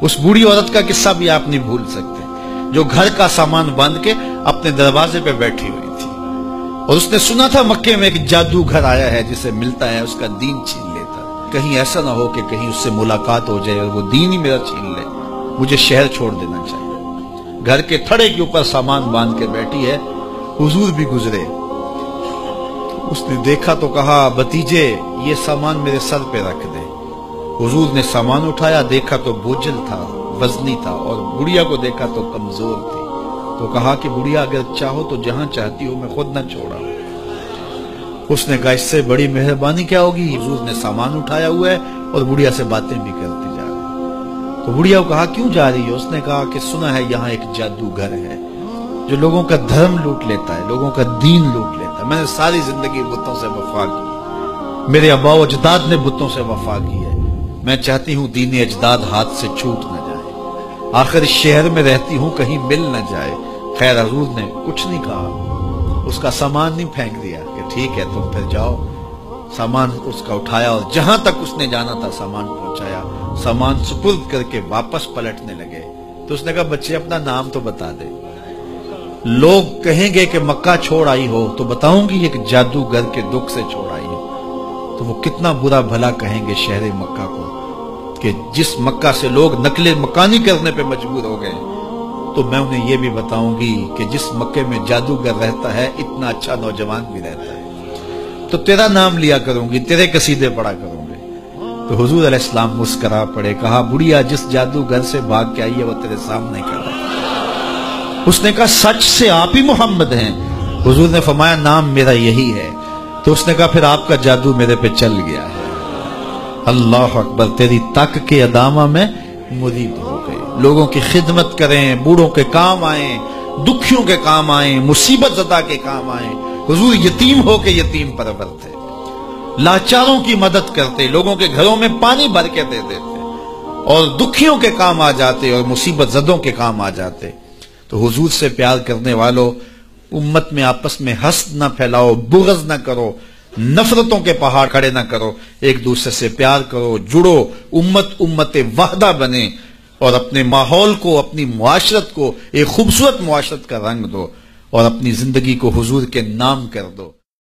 اس بوڑھی عورت کا قصہ بھی آپ نہیں بھول سکتے جو گھر کا سامان باندھ کے اپنے دروازے پہ بیٹھی ہوئی تھی، اور اس نے سنا تھا مکے میں ایک جادوگر آیا ہے جسے ملتا ہے اس کا دین چھین لیتا ہے، کہیں ایسا نہ ہو کہ کہیں اس سے ملاقات ہو جائے اور وہ دین ہی میرا چھین لے، مجھے شہر چھوڑ دینا چاہیے۔ گھر کے تھڑے کے اوپر سامان باندھ کے بیٹھی ہے، حضور بھی گزرے، اس نے دیکھا تو کہا بھتیجے یہ سامان میرے سر پہ رکھ دے۔ حضور نے سامان اٹھایا، دیکھا تو بوجھل تھا، وزنی تھا، اور بڑھیا کو دیکھا تو کمزور تھی، تو کہا کہ بڑھیا اگر چاہو تو جہاں چاہتی ہو میں خود نہ چھوڑا۔ اس نے کہا اس سے بڑی مہربانی کیا ہوگی؟ حضور نے سامان اٹھایا ہوا ہے اور بڑھیا سے باتیں بھی کرتی جا رہی، تو بڑھیا کو کہا کیوں جا رہی ہے؟ اس نے کہا کہ سنا ہے یہاں ایک جادوگر ہے جو لوگوں کا دھرم لوٹ لیتا ہے، لوگوں کا دین لوٹ لیتا ہے۔ میں نے ساری زندگی بتوں سے وفا کی، میرے آباء و اجداد نے بتوں سے وفا کی ہے، میں چاہتی ہوں دین اجداد ہاتھ سے چھوٹ نہ جائے، آخر اس شہر میں رہتی ہوں کہیں مل نہ جائے۔ خیر حضور نے کچھ نہیں کہا، اس کا سامان نہیں پھینک دیا کہ ٹھیک ہے تم پھر جاؤ، سامان اس کا اٹھایا اور جہاں تک اس نے جانا تھا سامان پہنچایا، سامان سپرد کر کے واپس پلٹنے لگے تو اس نے کہا بچے اپنا نام تو بتا دے، لوگ کہیں گے کہ مکہ چھوڑ آئی ہو تو بتاؤں گی ایک جادوگر کے دکھ سے چھوڑ آئی ہو، تو وہ کتنا برا بھلا کہیں گے شہر مکہ کو کہ جس مکہ سے لوگ نقل مکانی کرنے پہ مجبور ہو گئے، تو میں انہیں یہ بھی بتاؤں گی کہ جس مکے میں جادوگر رہتا ہے اتنا اچھا نوجوان بھی رہتا ہے، تو تیرا نام لیا کروں گی، تیرے قصیدے پڑھا کروں گے۔ تو حضور علیہ السلام مسکرا پڑے، کہا بڑھیا جس جادوگر سے بھاگ کے آئی ہے وہ تیرے سامنے کھڑا ہے۔ اس نے کہا سچ سے آپ ہی محمد ہیں؟ حضور نے فرمایا نام میرا یہی ہے۔ تو اس نے کہا پھر آپ کا جادو میرے پہ چل گیا ہے۔ اللہ اکبر، تیری تک کے ادامہ میں مرید ہو گئے، لوگوں کی خدمت کریں، بوڑھوں کے کام آئیں، دکھیوں کے کام آئیں، مصیبت زدہ کے کام آئیں۔ حضور یتیم ہو کے یتیم پرور تھے، لاچاروں کی مدد کرتے، لوگوں کے گھروں میں پانی بھر کے دے دیتے، اور دکھیوں کے کام آ جاتے اور مصیبت زدوں کے کام آ جاتے۔ تو حضور سے پیار کرنے والوں، امت میں آپس میں حسد نہ پھیلاؤ، بغض نہ کرو، نفرتوں کے پہاڑ کھڑے نہ کرو، ایک دوسرے سے پیار کرو، جڑو، امت وحدہ بنے، اور اپنے ماحول کو، اپنی معاشرت کو ایک خوبصورت معاشرت کا رنگ دو، اور اپنی زندگی کو حضور کے نام کر دو۔